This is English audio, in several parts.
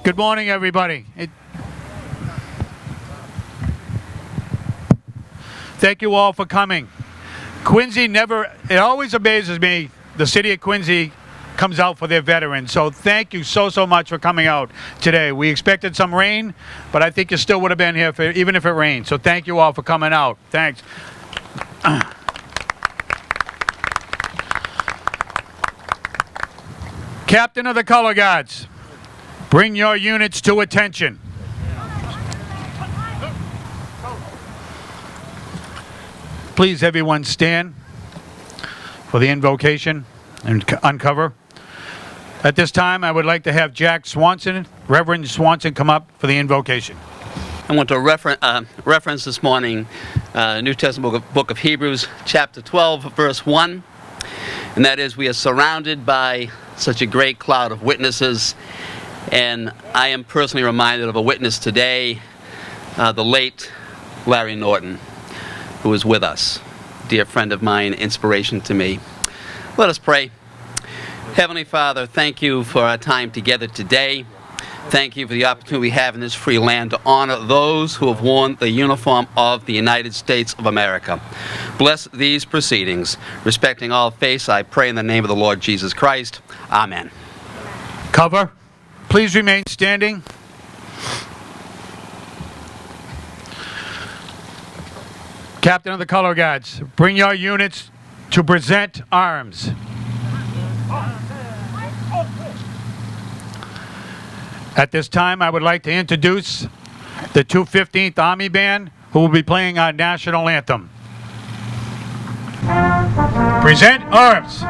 Good morning, everybody. Thank you all for coming. Quincy it always amazes me, the city of Quincy comes out for their veterans. So thank you so much for coming out today. We expected some rain, but I think you still would have been here even if it rained. So thank you all for coming out. Thanks. Captain of the Color Guards, bring your units to attention. Please, everyone, stand for the invocation and uncover. At this time, I would like to have Jack Swanson, Reverend Swanson, come up for the invocation. I want to reference this morning New Testament book of Hebrews, chapter 12, verse 1. And that is, we are surrounded by such a great cloud of witnesses. And I am personally reminded of a witness today, the late Larry Norton, who is with us. Dear friend of mine, inspiration to me. Let us pray. Heavenly Father, thank you for our time together today. Thank you for the opportunity we have in this free land to honor those who have worn the uniform of the United States of America. Bless these proceedings. Respecting all faiths, I pray in the name of the Lord Jesus Christ. Amen. Cover. Please remain standing. Captain of the Color Guards, bring your units to present arms. At this time, I would like to introduce the 215th Army Band, who will be playing our national anthem. Present arms.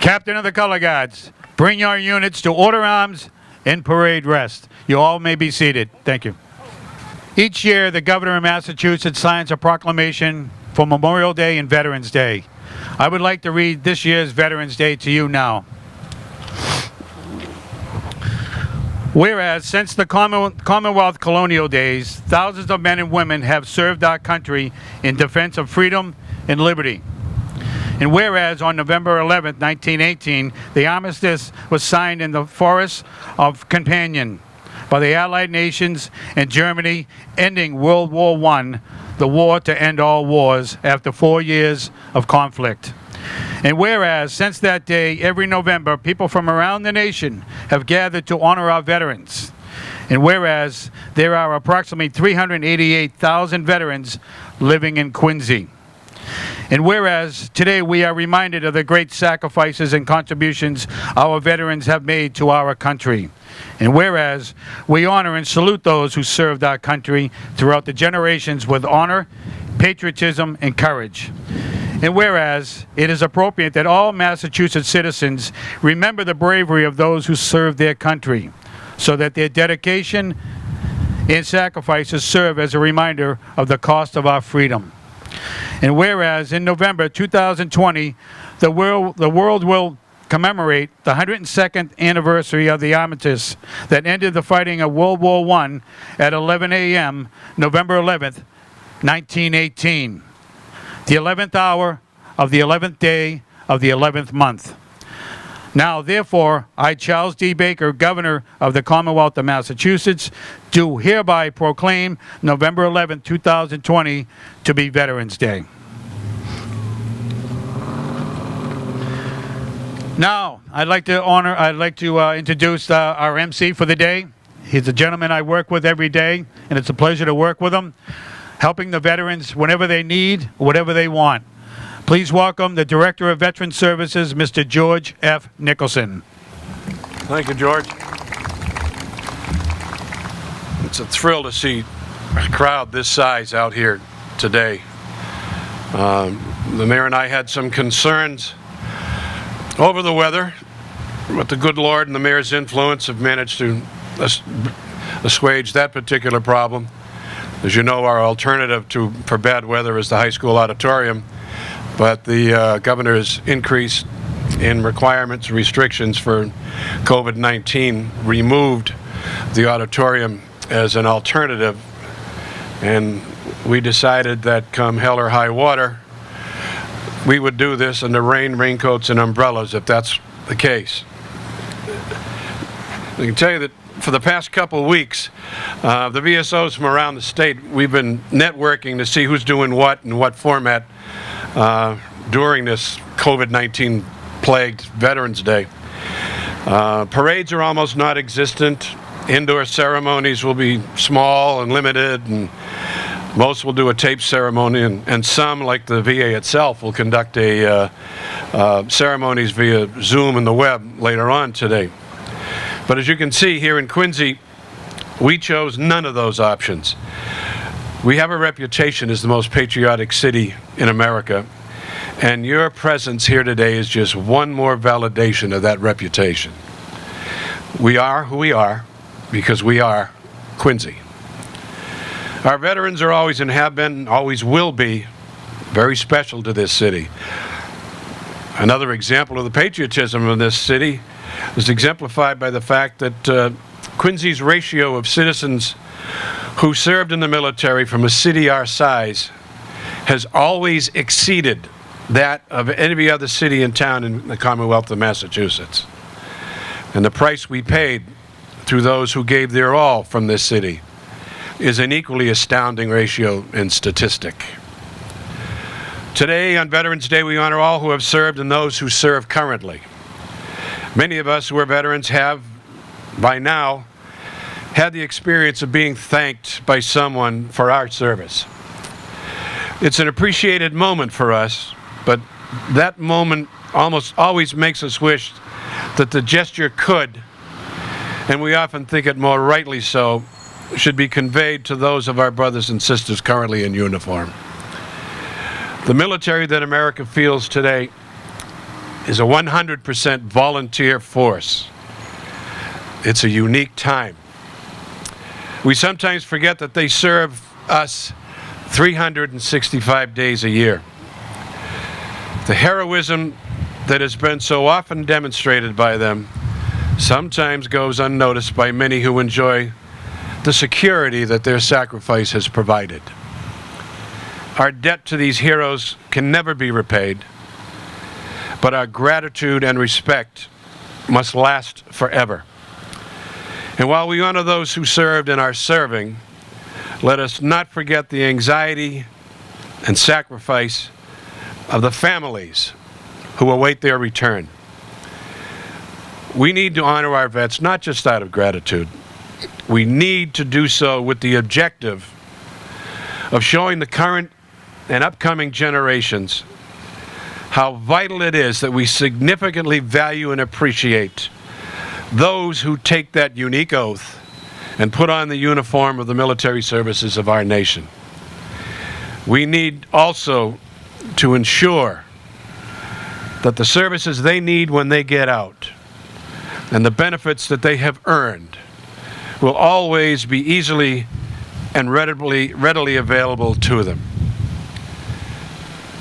Captain of the Color Guards, bring your units to order arms and parade rest. You all may be seated. Thank you. Each year, the governor of Massachusetts signs a proclamation for Memorial Day and Veterans Day. I would like to read this year's Veterans Day to you now. Whereas, since the Commonwealth colonial days, thousands of men and women have served our country in defense of freedom and liberty. And whereas, on November 11, 1918, the armistice was signed in the Forest of Companion by the Allied nations and Germany, ending World War I, the war to end all wars after 4 years of conflict. And whereas, since that day, every November, people from around the nation have gathered to honor our veterans. And whereas, there are approximately 388,000 veterans living in Quincy. And whereas, today we are reminded of the great sacrifices and contributions our veterans have made to our country. And whereas, we honor and salute those who served our country throughout the generations with honor, patriotism, and courage. And whereas, it is appropriate that all Massachusetts citizens remember the bravery of those who served their country, so that their dedication and sacrifices serve as a reminder of the cost of our freedom. And whereas, in November 2020, the world will commemorate the 102nd anniversary of the armistice that ended the fighting of World War I at 11 a.m., November 11th, 1918. The 11th hour of the 11th day of the 11th month. Now, therefore, I, Charles D. Baker, Governor of the Commonwealth of Massachusetts, do hereby proclaim November 11, 2020 to be Veterans Day. Now, I'd like to introduce our MC for the day. He's a gentleman I work with every day, and it's a pleasure to work with him, helping the veterans whenever they need, whatever they want. Please welcome the Director of Veteran Services, Mr. George F. Nicholson. Thank you, George. It's a thrill to see a crowd this size out here today. The mayor and I had some concerns over the weather, but the good Lord and the mayor's influence have managed to assuage that particular problem. As you know, our alternative for bad weather is the high school auditorium, but the governor's increase in requirements, restrictions for COVID-19 removed the auditorium as an alternative, and we decided that come hell or high water, we would do this under rain, raincoats, and umbrellas if that's the case. I can tell you that for the past couple of weeks, the VSOs from around the state, we've been networking to see who's doing what and what format during this COVID-19 plagued Veterans Day. Parades are almost non-existent. Indoor ceremonies will be small and limited, and most will do a tape ceremony, and some, like the VA itself, will conduct ceremonies via Zoom and the web later on today. But as you can see here in Quincy, we chose none of those options. We have a reputation as the most patriotic city in America, and your presence here today is just one more validation of that reputation. We are who we are because we are Quincy. Our veterans are always and have been, always will be, very special to this city. Another example of the patriotism of this city is exemplified by the fact that Quincy's ratio of citizens who served in the military from a city our size has always exceeded that of any other city and town in the Commonwealth of Massachusetts. And the price we paid through those who gave their all from this city is an equally astounding ratio and statistic. Today, on Veterans Day, we honor all who have served and those who serve currently. Many of us who are veterans have, by now, had the experience of being thanked by someone for our service. It's an appreciated moment for us, but that moment almost always makes us wish that the gesture could, and we often think it more rightly so, should be conveyed to those of our brothers and sisters currently in uniform. The military that America feels today is a 100% volunteer force. It's a unique time. We sometimes forget that they serve us 365 days a year. The heroism that has been so often demonstrated by them sometimes goes unnoticed by many who enjoy the security that their sacrifice has provided. Our debt to these heroes can never be repaid, but our gratitude and respect must last forever. And while we honor those who served and are serving, let us not forget the anxiety and sacrifice of the families who await their return. We need to honor our vets not just out of gratitude. We need to do so with the objective of showing the current and upcoming generations how vital it is that we significantly value and appreciate those who take that unique oath and put on the uniform of the military services of our nation. We need also to ensure that the services they need when they get out and the benefits that they have earned will always be easily and readily available to them.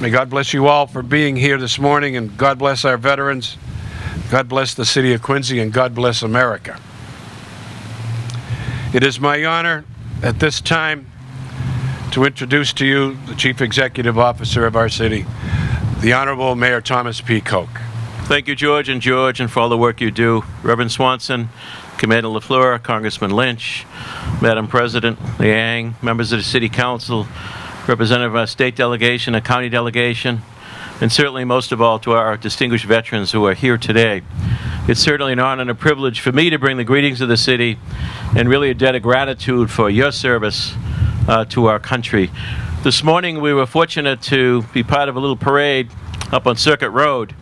May God bless you all for being here this morning, and God bless our veterans. God bless the city of Quincy, and God bless America. It is my honor at this time to introduce to you the Chief Executive Officer of our city, the Honorable Mayor Thomas P. Koch. Thank you, George, and for all the work you do. Reverend Swanson, Commander LaFleur, Congressman Lynch, Madam President Liang, members of the City Council, representative of our state delegation, a county delegation, and certainly most of all to our distinguished veterans who are here today. It's certainly an honor and a privilege for me to bring the greetings of the city and really a debt of gratitude for your service to our country. This morning we were fortunate to be part of a little parade up on Circuit Road.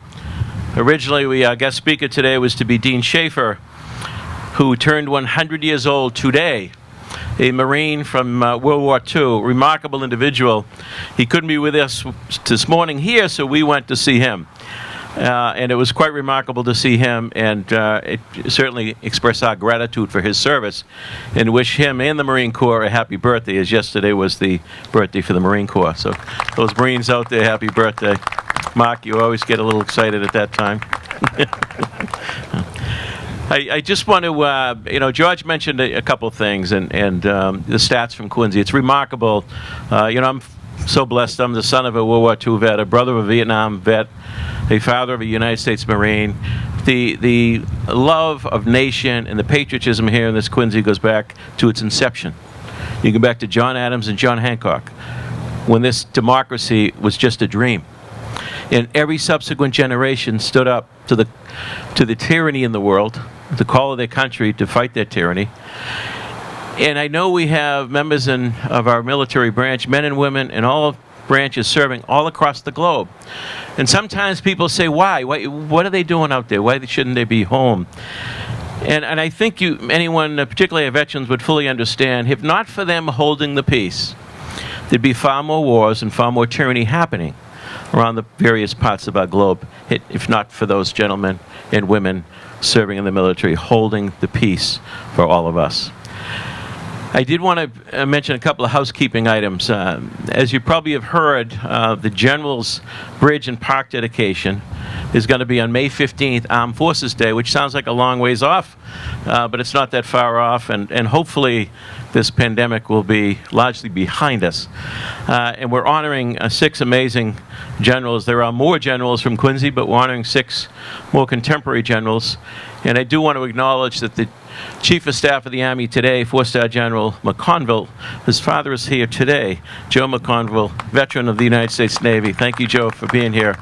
Originally, our guest speaker today was to be Dean Schaefer, who turned 100 years old today, a Marine from World War II, remarkable individual. He couldn't be with us this morning here, so we went to see him. And it was quite remarkable to see him, and it certainly express our gratitude for his service and wish him and the Marine Corps a happy birthday, as yesterday was the birthday for the Marine Corps. So those Marines out there, happy birthday. Mark, you always get a little excited at that time. I just want to, George mentioned a couple of things and the stats from Quincy. It's remarkable. I'm so blessed. I'm the son of a World War II vet, a brother of a Vietnam vet, a father of a United States Marine. The love of nation and the patriotism here in this Quincy goes back to its inception. You go back to John Adams and John Hancock, when this democracy was just a dream. And every subsequent generation stood up to the tyranny in the world, the call of their country to fight that tyranny. And I know we have members of our military branch, men and women in all branches serving all across the globe. And sometimes people say, why? What are they doing out there? Why shouldn't they be home? And I think anyone, particularly our veterans, would fully understand, if not for them holding the peace, there'd be far more wars and far more tyranny happening around the various parts of our globe, if not for those gentlemen and women serving in the military, holding the peace for all of us. I did want to mention a couple of housekeeping items. As you probably have heard, the General's Bridge and Park dedication is going to be on May 15th, Armed Forces Day, which sounds like a long ways off, but it's not that far off, and hopefully this pandemic will be largely behind us. And we're honoring 6 amazing generals. There are more generals from Quincy, but we're honoring 6 more contemporary generals. And I do want to acknowledge that the Chief of Staff of the Army today, 4-Star General McConville, his father is here today, Joe McConville, veteran of the United States Navy. Thank you, Joe, for being here.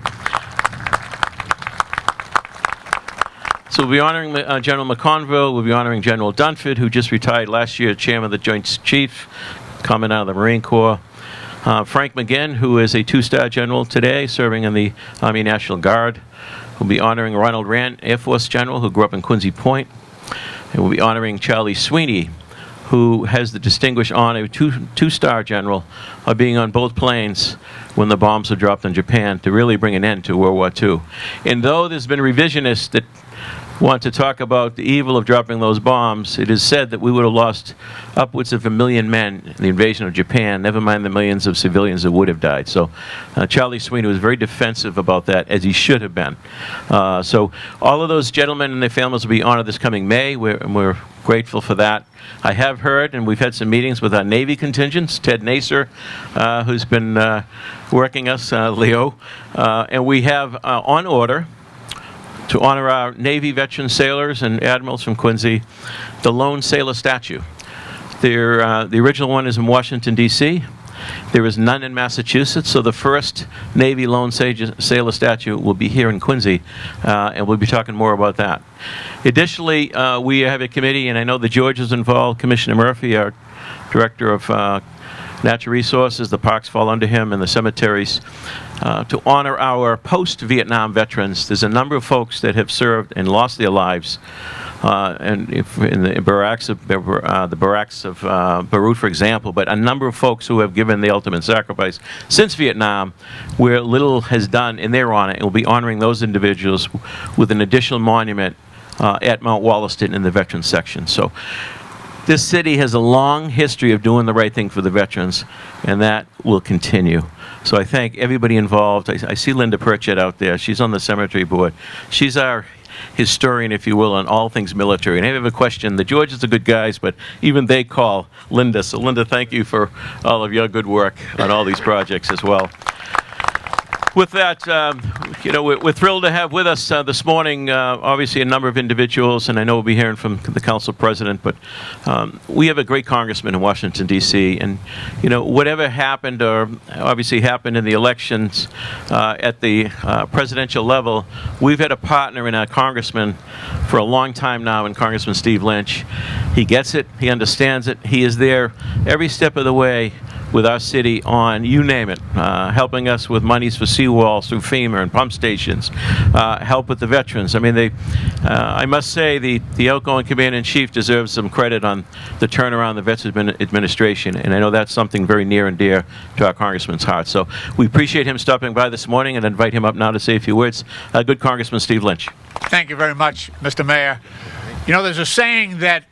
So we'll be honoring General McConville. We'll be honoring General Dunford, who just retired last year, Chairman of the Joint Chiefs, coming out of the Marine Corps. Frank McGinn, who is a 2-star general today, serving in the Army National Guard. We'll be honoring Ronald Rand, Air Force General, who grew up in Quincy Point. And we'll be honoring Charlie Sweeney, who has the distinguished honor, two-star general, of being on both planes when the bombs were dropped on Japan to really bring an end to World War II. And though there's been revisionists that want to talk about the evil of dropping those bombs, it is said that we would have lost upwards of 1 million men in the invasion of Japan, never mind the millions of civilians that would have died. So Charlie Sweeney was very defensive about that, as he should have been. So all of those gentlemen and their families will be honored this coming May. We're grateful for that. I have heard, and we've had some meetings with our Navy contingents, Ted Naser, who's been working us, Leo, and we have on order to honor our Navy veteran sailors and admirals from Quincy, the Lone Sailor statue. The original one is in Washington, D.C. There is none in Massachusetts, so the first Navy Lone Sailor statue will be here in Quincy, and we'll be talking more about that. Additionally, we have a committee, and I know the George is involved. Commissioner Murphy, our Director of Natural Resources, the parks fall under him, and the cemeteries, to honor our post-Vietnam veterans. There's a number of folks that have served and lost their lives, and in the barracks of Beirut, for example, but a number of folks who have given the ultimate sacrifice since Vietnam, where little has done in their honor, and we'll be honoring those individuals with an additional monument at Mount Wollaston in the Veterans section. So this city has a long history of doing the right thing for the veterans, and that will continue. So I thank everybody involved. I see Linda Pritchett out there. She's on the cemetery board. She's our historian, if you will, on all things military. And I have a question. The Georges are good guys, but even they call Linda. So Linda, thank you for all of your good work on all these projects as well. With that, we're thrilled to have with us this morning, obviously, a number of individuals, and I know we'll be hearing from the council president, but we have a great congressman in Washington, D.C., and, whatever happened, or obviously happened in the elections at the presidential level, we've had a partner in our congressman for a long time now, in Congressman Steve Lynch. He gets it. He understands it. He is there every step of the way with our city on, you name it, helping us with monies for seawalls through FEMA and pump stations, help with the veterans. I mean, I must say the outgoing Commander-in-Chief deserves some credit on the turnaround of the Veterans Administration, and I know that's something very near and dear to our Congressman's heart. So we appreciate him stopping by this morning, and invite him up now to say a few words. Good Congressman Steve Lynch. Thank you very much, Mr. Mayor. There's a saying that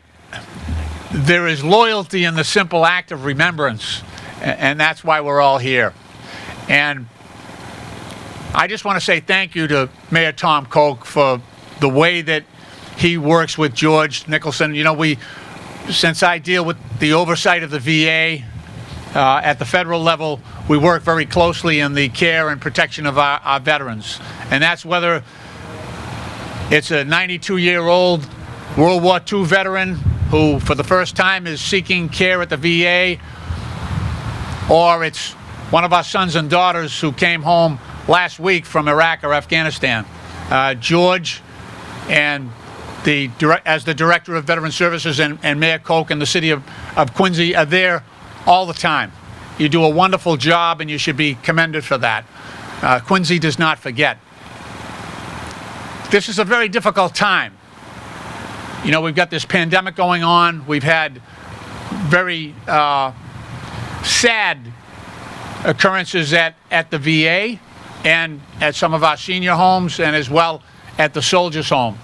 there is loyalty in the simple act of remembrance, and that's why we're all here. And I just want to say thank you to Mayor Tom Koch for the way that he works with George Nicholson. Since I deal with the oversight of the VA at the federal level, we work very closely in the care and protection of our veterans. And that's whether it's a 92-year-old World War II veteran who, for the first time, is seeking care at the VA, or it's one of our sons and daughters who came home last week from Iraq or Afghanistan. George, and as the Director of Veteran Services, and Mayor Koch and the City of Quincy are there all the time. You do a wonderful job, and you should be commended for that. Quincy does not forget. This is a very difficult time. We've got this pandemic going on. We've had very sad occurrences at the VA and at some of our senior homes, and as well at the soldiers' homes.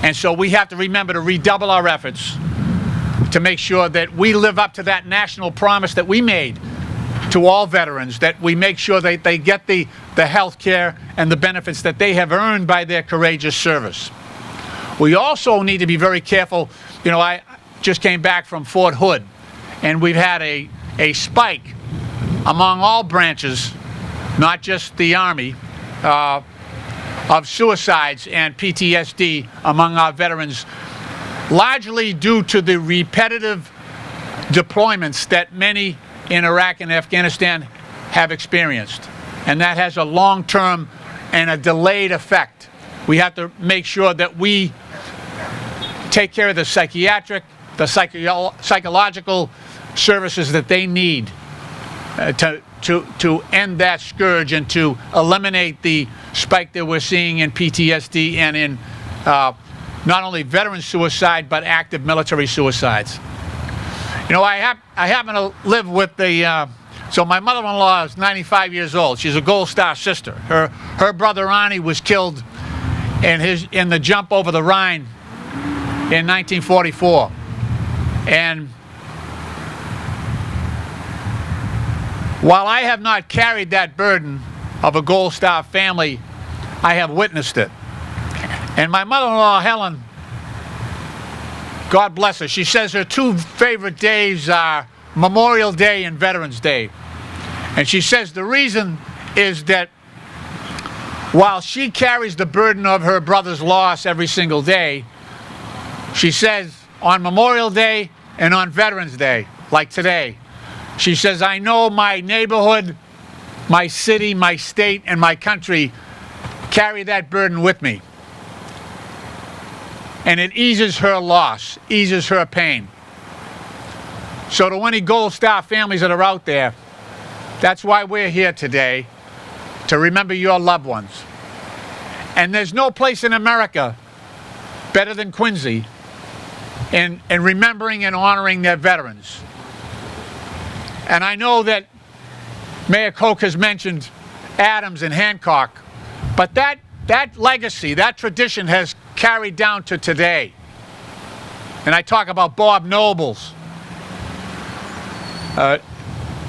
And so we have to remember to redouble our efforts to make sure that we live up to that national promise that we made to all veterans, that we make sure that they get the health care and the benefits that they have earned by their courageous service. We also need to be very careful. I just came back from Fort Hood, and we've had a spike among all branches, not just the Army, of suicides and PTSD among our veterans, largely due to the repetitive deployments that many in Iraq and Afghanistan have experienced. And that has a long-term and a delayed effect. We have to make sure that we take care of the psychiatric, the psychological services that they need to end that scourge and to eliminate the spike that we're seeing in PTSD and in not only veteran suicide, but active military suicides. You know, I happen to live with the, so my mother-in-law is 95 years old. She's a Gold Star sister. Her brother Arnie was killed in the jump over the Rhine in 1944. And while I have not carried that burden of a Gold Star family, I have witnessed it. And my mother-in-law, Helen, God bless her, she says her two favorite days are Memorial Day and Veterans Day. And she says the reason is that while she carries the burden of her brother's loss every single day, she says on Memorial Day and on Veterans Day, like today, she says, I know my neighborhood, my city, my state, and my country carry that burden with me. And it eases her loss, eases her pain. So to any Gold Star families that are out there, that's why we're here today, to remember your loved ones. And there's no place in America better than Quincy in remembering and honoring their veterans. And I know that Mayor Koch has mentioned Adams and Hancock, but that legacy, that tradition has carried down to today. And I talk about Bob Nobles,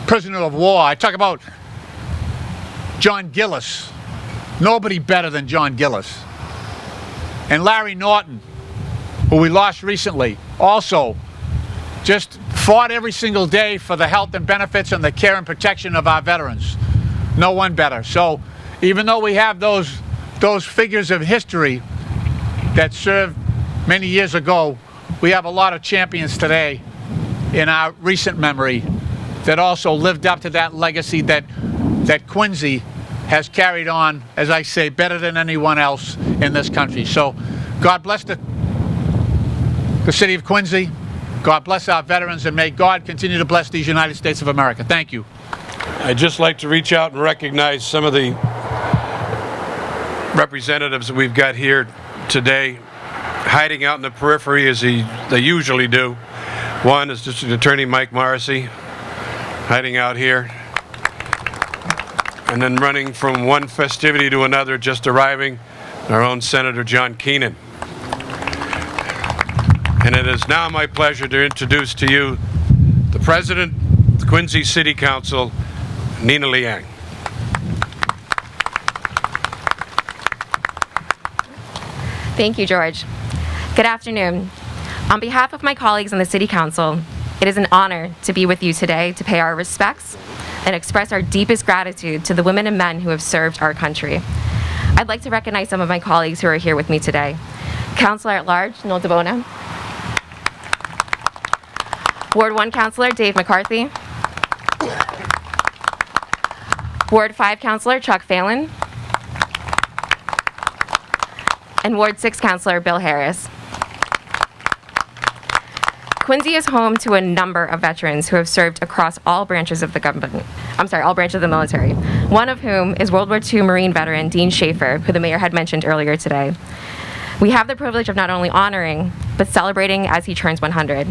prisoner of war. I talk about John Gillis. Nobody better than John Gillis. And Larry Norton, who we lost recently, also just fought every single day for the health and benefits and the care and protection of our veterans. No one better. So even though we have those figures of history that served many years ago, we have a lot of champions today in our recent memory that also lived up to that legacy that Quincy has carried on, as I say, better than anyone else in this country. So God bless the city of Quincy. God bless our veterans, and may God continue to bless these United States of America. Thank you. I'd just like to reach out and recognize some of the representatives that we've got here today, hiding out in the periphery as they usually do. One is District Attorney Mike Morrissey, hiding out here, and then running from one festivity to another, just arriving, our own Senator John Keenan. And it is now my pleasure to introduce to you the President of the Quincy City Council, Nina Liang. Thank you, George. Good afternoon. On behalf of my colleagues on the City Council, it is an honor to be with you today to pay our respects and express our deepest gratitude to the women and men who have served our country. I'd like to recognize some of my colleagues who are here with me today. Councilor at Large, Noel DeBona. Ward 1 Councilor Dave McCarthy. Ward 5 Councilor Chuck Phelan. And Ward 6 Councilor Bill Harris. Quincy is home to a number of veterans who have served across all branches of the government. All branches of the military. One of whom is World War II Marine veteran Dean Schaefer, who the mayor had mentioned earlier today. We have the privilege of not only honoring, but celebrating as he turns 100.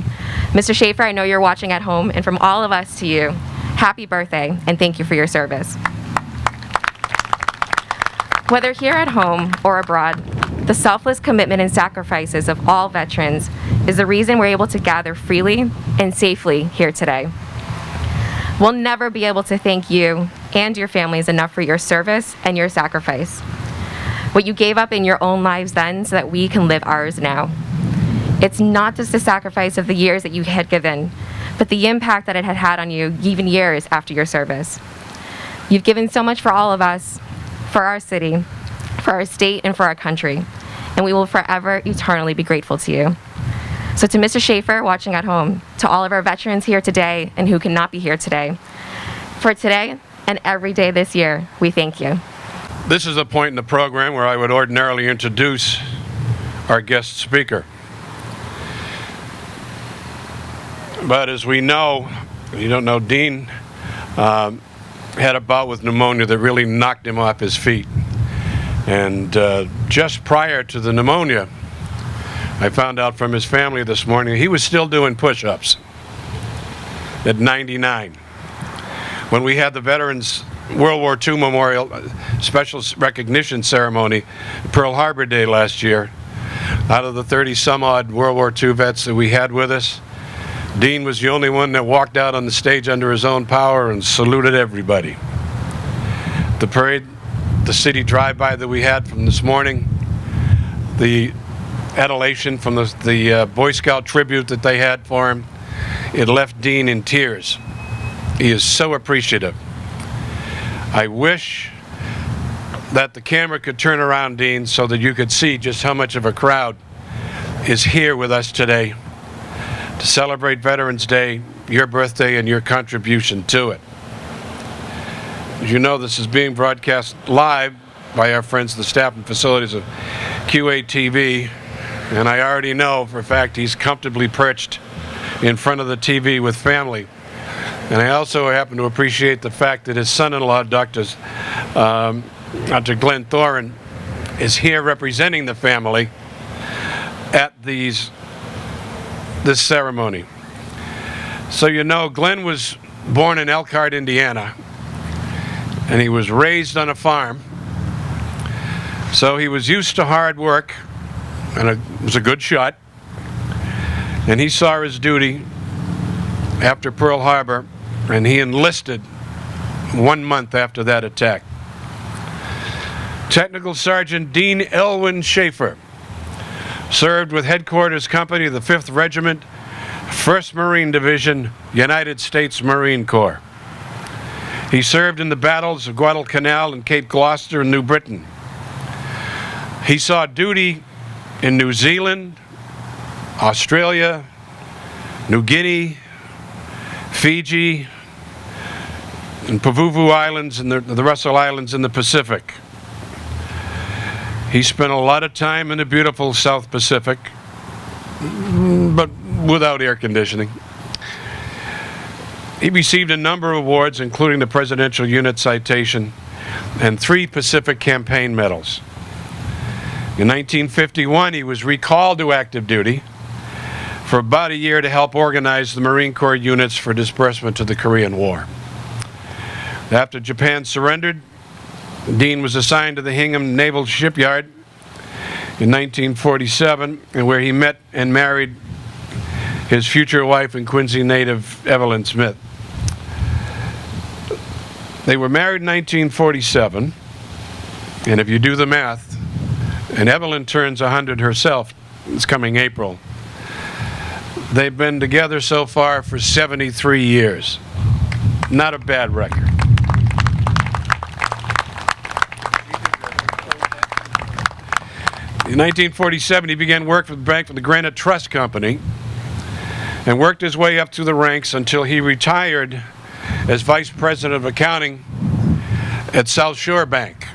Mr. Schaefer, I know you're watching at home, and from all of us to you, happy birthday, and thank you for your service. Whether here at home or abroad, the selfless commitment and sacrifices of all veterans is the reason we're able to gather freely and safely here today. We'll never be able to thank you and your families enough for your service and your sacrifice. What you gave up in your own lives then so that we can live ours now. It's not just the sacrifice of the years that you had given, but the impact that it had had on you even years after your service. You've given so much for all of us, for our city, for our state, and for our country, and we will forever, eternally be grateful to you. So to Mr. Schaefer, watching at home, to all of our veterans here today and who cannot be here today, for today and every day this year, we thank you. This is a point in the program where I would ordinarily introduce our guest speaker. But as we know, you don't know, Dean had a bout with pneumonia that really knocked him off his feet. And just prior to the pneumonia, I found out from his family this morning he was still doing push-ups. at 99. When we had the Veterans World War II Memorial Special Recognition Ceremony, Pearl Harbor Day last year, out of the 30-some-odd World War II vets that we had with us, Dean was the only one that walked out on the stage under his own power and saluted everybody. The parade, the city drive-by that we had from this morning, the adulation from the Boy Scout tribute that they had for him, it left Dean in tears. He is so appreciative. I wish that the camera could turn around, Dean, so that you could see just how much of a crowd is here with us today to celebrate Veterans Day, your birthday, and your contribution to it. As you know, this is being broadcast live by our friends, the staff and facilities of QATV, and I already know for a fact he's comfortably perched in front of the TV with family. And I also happen to appreciate the fact that his son-in-law, Dr. Glenn Thorin, is here representing the family at this ceremony. So you know, Glenn was born in Elkhart, Indiana, and he was raised on a farm. So he was used to hard work and was a good shot. And he saw his duty after Pearl Harbor, and he enlisted 1 month after that attack. Technical Sergeant Dean Elwin Schaefer served with Headquarters Company of the 5th Regiment, 1st Marine Division, United States Marine Corps. He served in the battles of Guadalcanal and Cape Gloucester and New Britain. He saw duty in New Zealand, Australia, New Guinea, Fiji, and Pavuvu Islands and the Russell Islands in the Pacific. He spent a lot of time in the beautiful South Pacific, but without air conditioning. He received a number of awards, including the Presidential Unit Citation and 3 Pacific Campaign Medals. In 1951, he was recalled to active duty for about a year to help organize the Marine Corps units for disbursement to the Korean War. After Japan surrendered, Dean was assigned to the Hingham Naval Shipyard in 1947, and where he met and married his future wife and Quincy native Evelyn Smith. They were married in 1947, and if you do the math, and Evelyn turns 100 herself this coming April, they've been together so far for 73 years. Not a bad record. In 1947, he began work for the Granite Trust Company and worked his way up through the ranks until he retired as Vice President of Accounting at South Shore Bank,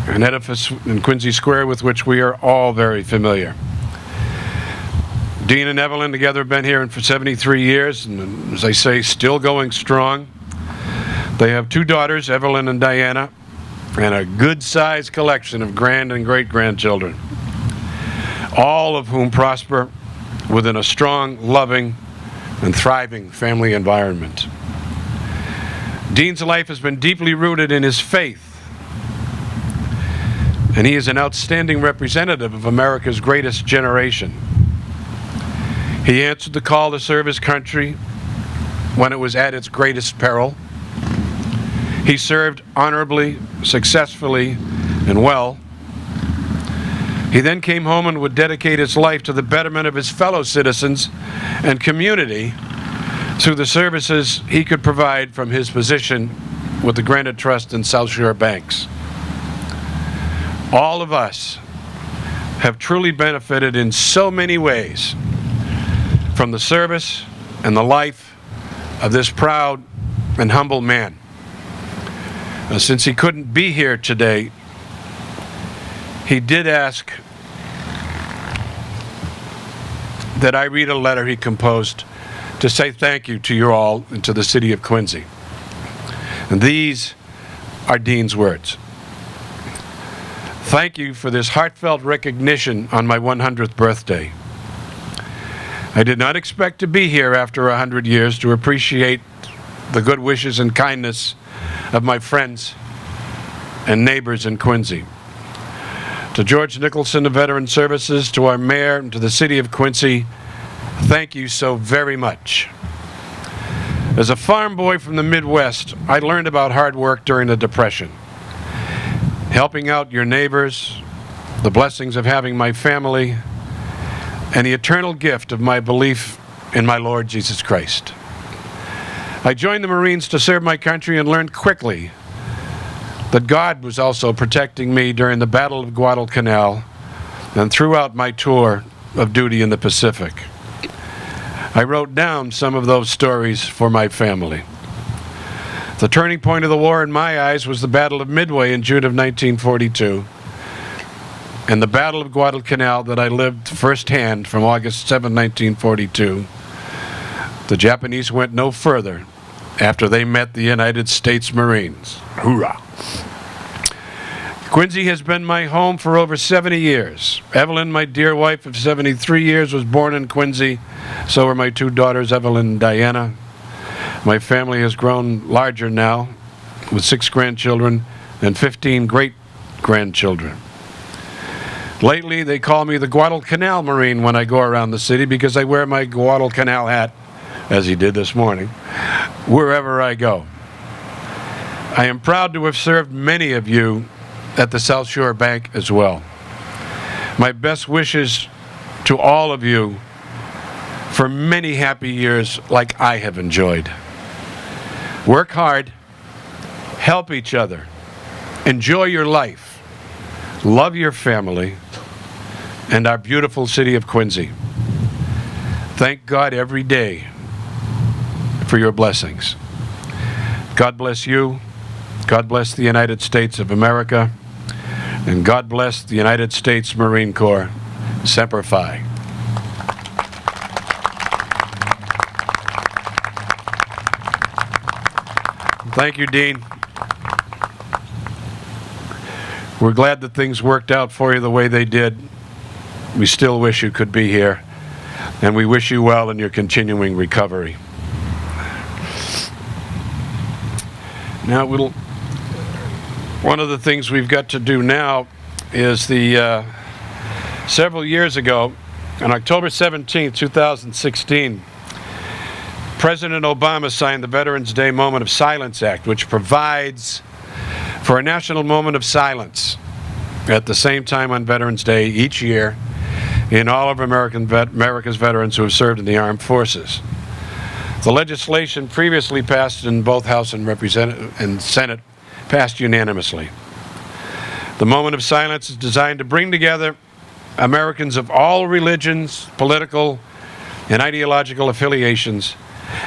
an edifice in Quincy Square with which we are all very familiar. Dean and Evelyn together have been here for 73 years, and as I say, still going strong. They have 2 daughters, Evelyn and Diana, and a good-sized collection of grand and great-grandchildren, all of whom prosper within a strong, loving, and thriving family environment. Dean's life has been deeply rooted in his faith, and he is an outstanding representative of America's greatest generation. He answered the call to serve his country when it was at its greatest peril. He served honorably, successfully, and well. He then came home and would dedicate his life to the betterment of his fellow citizens and community through the services he could provide from his position with the Granite Trust and South Shore Banks. All of us have truly benefited in so many ways from the service and the life of this proud and humble man. Since he couldn't be here today, he did ask that I read a letter he composed to say thank you to you all and to the city of Quincy. And these are Dean's words. Thank you for this heartfelt recognition on my 100th birthday. I did not expect to be here after 100 years to appreciate the good wishes and kindness of my friends and neighbors in Quincy. To George Nicholson of Veteran Services, to our mayor, and to the city of Quincy, thank you so very much. As a farm boy from the Midwest, I learned about hard work during the Depression. Helping out your neighbors, the blessings of having my family, and the eternal gift of my belief in my Lord Jesus Christ. I joined the Marines to serve my country and learned quickly that God was also protecting me during the Battle of Guadalcanal and throughout my tour of duty in the Pacific. I wrote down some of those stories for my family. The turning point of the war in my eyes was the Battle of Midway in June of 1942 and the Battle of Guadalcanal that I lived firsthand from August 7, 1942. The Japanese went no further after they met the United States Marines. Hoorah! Quincy has been my home for over 70 years. Evelyn, my dear wife of 73 years, was born in Quincy. So are my two daughters, Evelyn and Diana. My family has grown larger now, with 6 grandchildren and 15 great-grandchildren. Lately, they call me the Guadalcanal Marine when I go around the city because I wear my Guadalcanal hat, as he did this morning, wherever I go. I am proud to have served many of you at the South Shore Bank as well. My best wishes to all of you for many happy years like I have enjoyed. Work hard, help each other, enjoy your life, love your family, and our beautiful city of Quincy. Thank God every day for your blessings. God bless you, God bless the United States of America, and God bless the United States Marine Corps. Semper Fi. Thank you, Dean. We're glad that things worked out for you the way they did. We still wish you could be here, and we wish you well in your continuing recovery. Now, one of the things we've got to do now is several years ago, on October 17, 2016, President Obama signed the Veterans Day Moment of Silence Act, which provides for a national moment of silence at the same time on Veterans Day each year in all of America's veterans who have served in the armed forces. The legislation previously passed in both House and Senate passed unanimously. The moment of silence is designed to bring together Americans of all religions, political, and ideological affiliations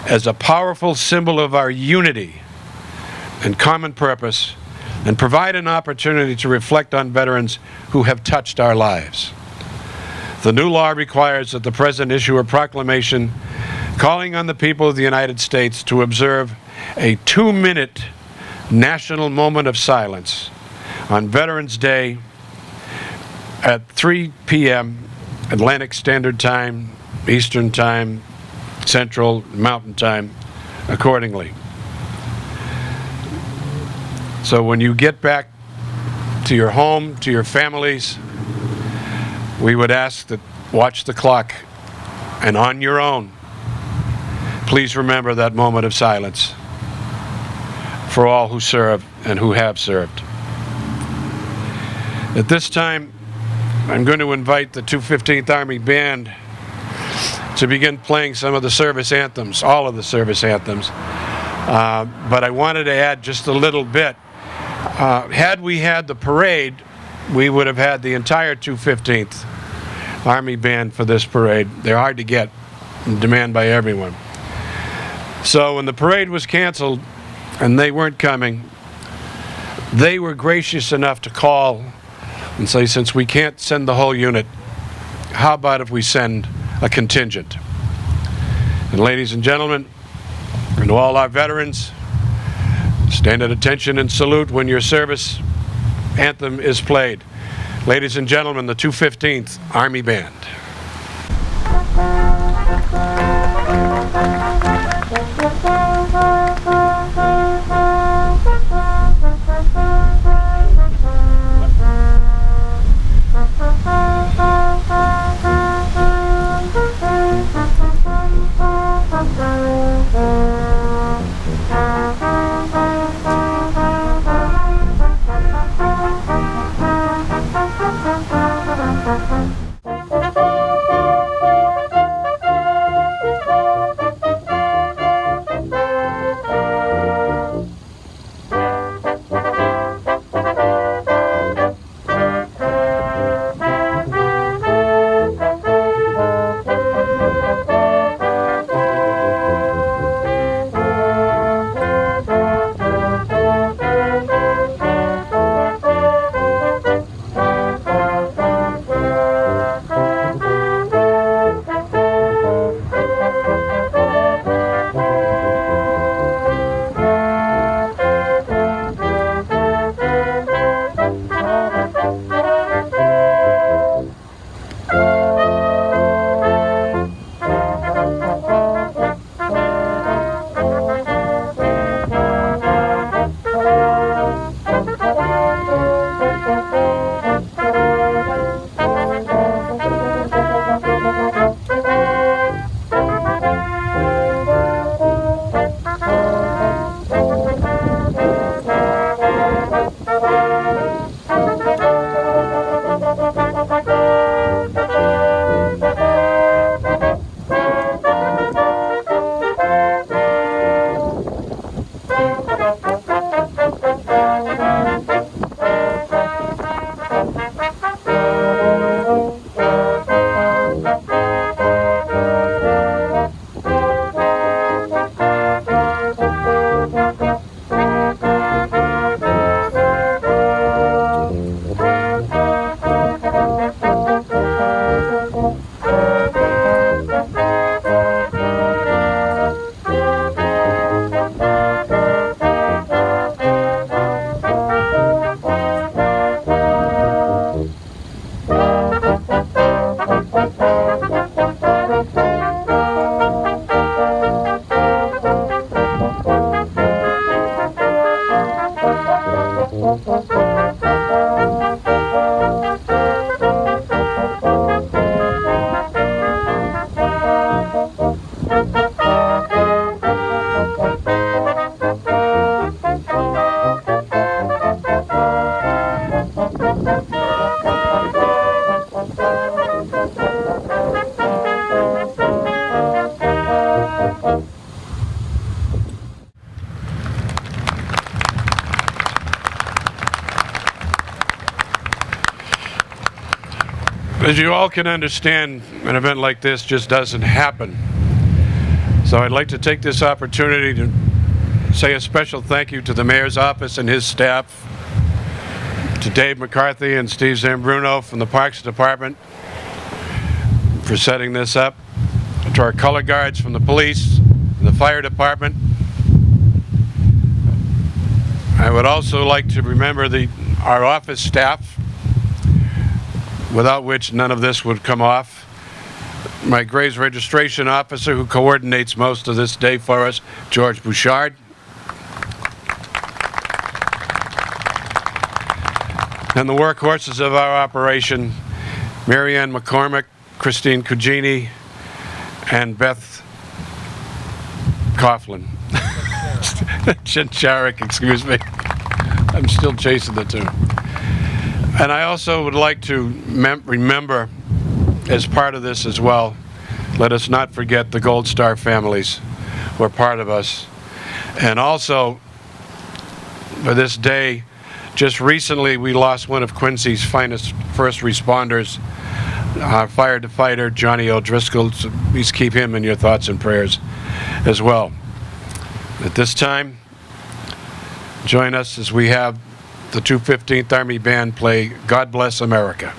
as a powerful symbol of our unity and common purpose, and provide an opportunity to reflect on veterans who have touched our lives. The new law requires that the President issue a proclamation calling on the people of the United States to observe a 2-minute national moment of silence on Veterans Day at 3 p.m. Atlantic Standard Time, Eastern Time, Central, Mountain Time, accordingly. So when you get back to your home, to your families, we would ask that watch the clock, and on your own, please remember that moment of silence for all who serve and who have served. At this time, I'm going to invite the 215th Army Band to begin playing some of the service anthems, all of the service anthems. But I wanted to add just a little bit. Had we had the parade, we would have had the entire 215th Army Band for this parade. They're hard to get, in demand by everyone. So when the parade was canceled and they weren't coming, they were gracious enough to call and say, since we can't send the whole unit, how about if we send a contingent? And ladies and gentlemen, and to all our veterans, stand at attention and salute when your service anthem is played. Ladies and gentlemen, the 215th Army Band. As you all can understand, an event like this just doesn't happen. So I'd like to take this opportunity to say a special thank you to the Mayor's office and his staff, to Dave McCarthy and Steve Zambruno from the Parks Department for setting this up, to our color guards from the police and the fire department. I would also like to remember our office staff, without which none of this would come off. My Graves registration officer who coordinates most of this day for us, George Bouchard. And the workhorses of our operation, Marianne McCormick, Christine Cugini, and Beth Coughlin. Chincharik, excuse me. I'm still chasing the two. And I also would like to remember, as part of this as well, let us not forget the Gold Star families who are part of us. And also, for this day, just recently we lost one of Quincy's finest first responders, firefighter Johnny O'Driscoll. So please keep him in your thoughts and prayers as well. At this time, join us as we have the 215th Army Band play God Bless America.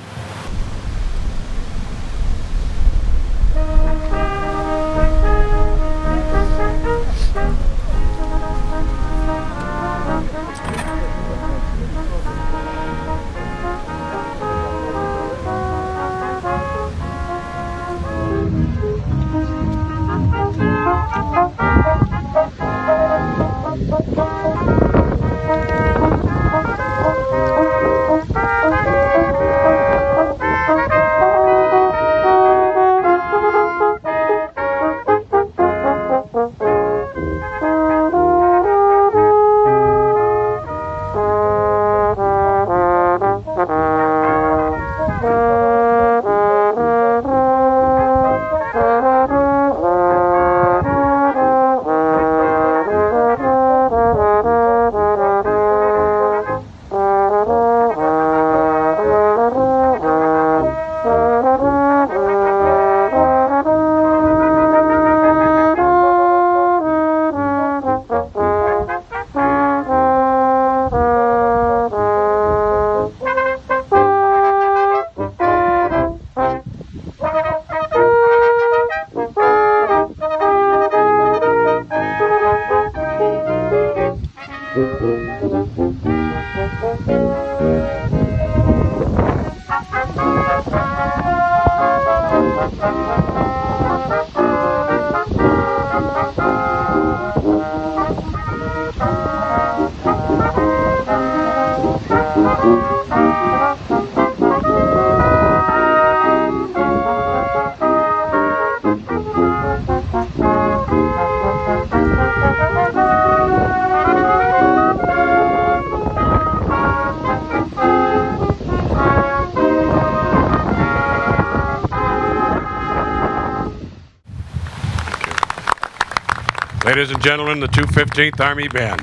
Ladies and gentlemen, the 215th Army Band.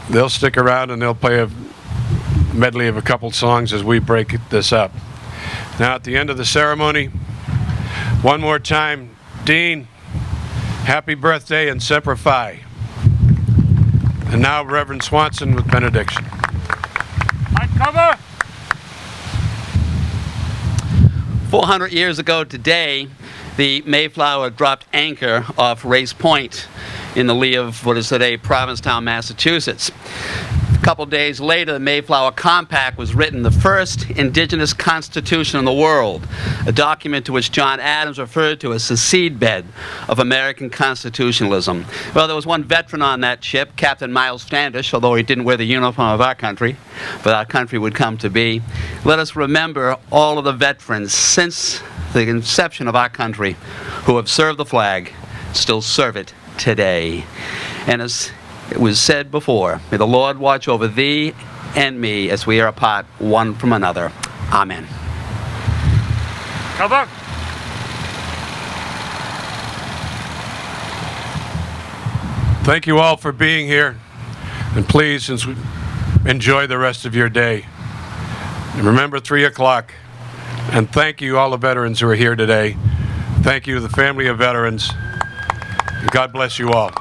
They'll stick around and they'll play a medley of a couple songs as we break this up. Now at the end of the ceremony, one more time, Dean, happy birthday and Semper Fi. And now Reverend Swanson with benediction. Uncover! 400 years ago today, the Mayflower dropped anchor off Race Point in the lee of what is today Provincetown, Massachusetts. A couple days later, the Mayflower Compact was written, the first indigenous constitution in the world, a document to which John Adams referred to as the seedbed of American constitutionalism. Well, there was one veteran on that ship, Captain Miles Standish, although he didn't wear the uniform of our country, but our country would come to be. Let us remember all of the veterans since the inception of our country who have served the flag, still serve it today. And as it was said before, may the Lord watch over thee and me as we are apart one from another. Amen. Cover! Thank you all for being here. And please, enjoy the rest of your day. And remember 3 o'clock. And thank you all the veterans who are here today. Thank you to the family of veterans. God bless you all.